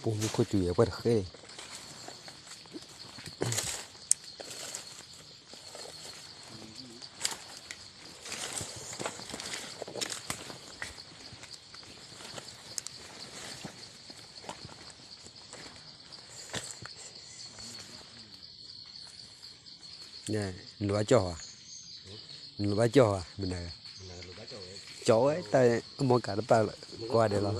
ปูมันก็จุยไปเคยเนี่ยหลัวจ่อหลัวจ่อมันอะไรจ่อไอ้แต่มองกันแล้วไปกว่าเดี๋ยวเราเ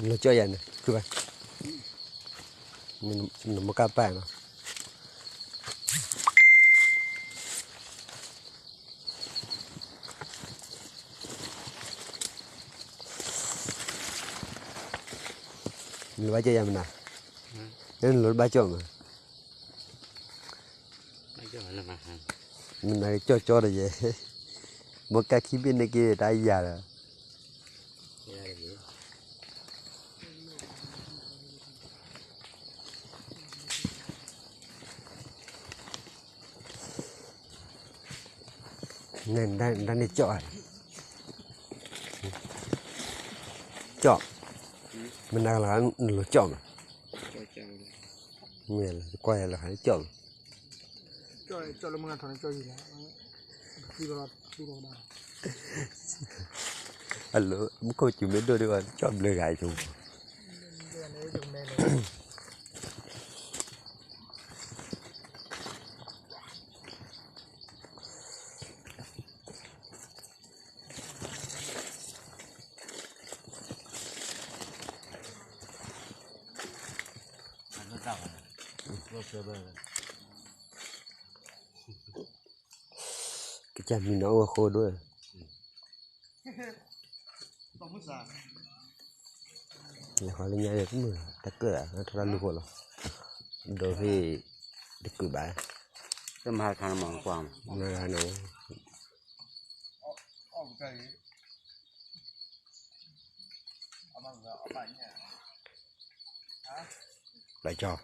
ราจ่อยันนะคือไปมันมองกันไปเนาะหลัวจ่อยันมันนะนั่นหลัวบ้าจ่อมันมันอะไรจ่อจ่อเลยมองกันขี้เป็นในกี่ได้ยาละนั่นด้านนี้จ่อจ่อมันน่ารักหลัวจ่อมันเมื่อไรกว่าเราหายจ่อcho nó mang thằng cho gì đó khi đó đó Alo, muốn coi chuyện mấy đôi đi con, cho em lừa gài chung. Cái chân mình nó khô đuôi. Là họ lên nhà được cũng mười, ta cửa nó ra lưu hộ rồi. Đôi khi được cử bài. Cái mà khăn mỏng quàng. Nó ra nó. Lại cho.